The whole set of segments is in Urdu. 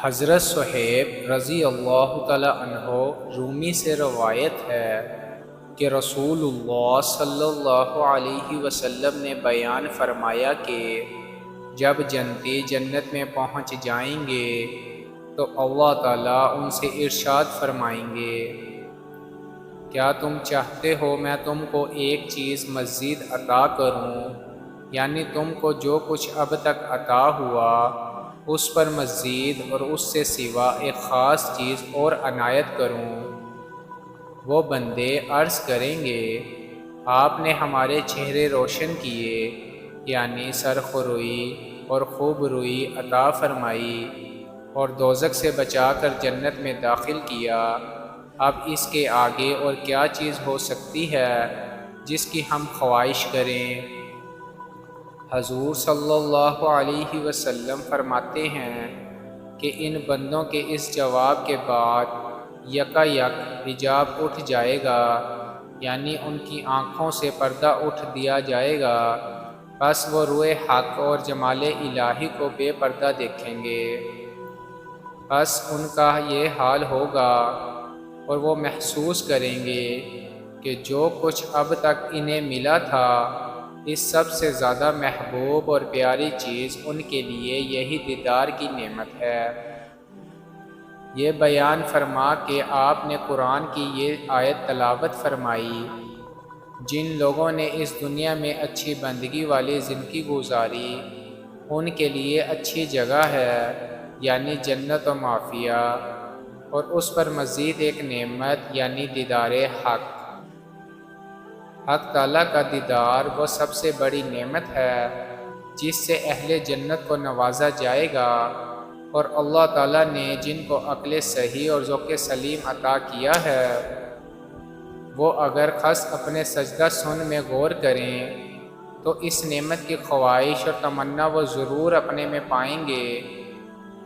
حضرت صہیب رضی اللہ تعالی عنہ رومی سے روایت ہے کہ رسول اللہ صلی اللہ علیہ وسلم نے بیان فرمایا کہ جب جنتی جنت میں پہنچ جائیں گے تو اللہ تعالیٰ ان سے ارشاد فرمائیں گے، کیا تم چاہتے ہو میں تم کو ایک چیز مزید عطا کروں، یعنی تم کو جو کچھ اب تک عطا ہوا اس پر مزید اور اس سے سوا ایک خاص چیز اور عنایت کروں؟ وہ بندے عرض کریں گے، آپ نے ہمارے چہرے روشن کیے، یعنی سرخروئی اور خوب روئی عطا فرمائی اور دوزخ سے بچا کر جنت میں داخل کیا، اب اس کے آگے اور کیا چیز ہو سکتی ہے جس کی ہم خواہش کریں؟ حضور صلی اللہ علیہ وسلم فرماتے ہیں کہ ان بندوں کے اس جواب کے بعد یکا یک حجاب اٹھ جائے گا، یعنی ان کی آنکھوں سے پردہ اٹھ دیا جائے گا، بس وہ روئے حق اور جمال الہی کو بے پردہ دیکھیں گے۔ بس ان کا یہ حال ہوگا اور وہ محسوس کریں گے کہ جو کچھ اب تک انہیں ملا تھا اس سب سے زیادہ محبوب اور پیاری چیز ان کے لیے یہی دیدار کی نعمت ہے۔ یہ بیان فرما کہ آپ نے قرآن کی یہ آیت تلاوت فرمائی، جن لوگوں نے اس دنیا میں اچھی بندگی والی زندگی گزاری ان کے لیے اچھی جگہ ہے، یعنی جنت و معافیہ، اور اس پر مزید ایک نعمت یعنی دیدار حق۔ حق تعالیٰ کا دیدار وہ سب سے بڑی نعمت ہے جس سے اہل جنت کو نوازا جائے گا، اور اللہ تعالیٰ نے جن کو عقل صحیح اور ذوق سلیم عطا کیا ہے وہ اگر خاص اپنے سجدہ سن میں غور کریں تو اس نعمت کی خواہش اور تمنا وہ ضرور اپنے میں پائیں گے،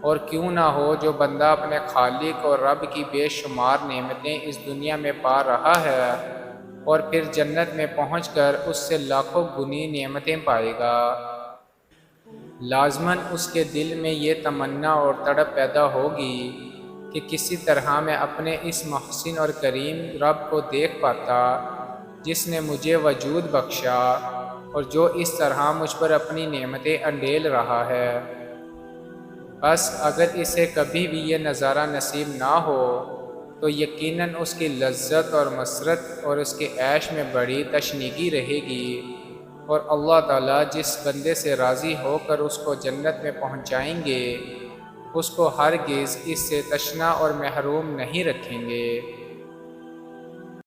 اور کیوں نہ ہو جو بندہ اپنے خالق اور رب کی بے شمار نعمتیں اس دنیا میں پا رہا ہے اور پھر جنت میں پہنچ کر اس سے لاکھوں گنی نعمتیں پائے گا، لازماً اس کے دل میں یہ تمنا اور تڑپ پیدا ہوگی کہ کسی طرح میں اپنے اس محسن اور کریم رب کو دیکھ پاتا جس نے مجھے وجود بخشا اور جو اس طرح مجھ پر اپنی نعمتیں انڈیل رہا ہے۔ بس اگر اسے کبھی بھی یہ نظارہ نصیب نہ ہو تو یقیناً اس کی لذت اور مسرت اور اس کے عیش میں بڑی تشنیگی رہے گی، اور اللہ تعالیٰ جس بندے سے راضی ہو کر اس کو جنت میں پہنچائیں گے اس کو ہرگز اس سے تشنا اور محروم نہیں رکھیں گے۔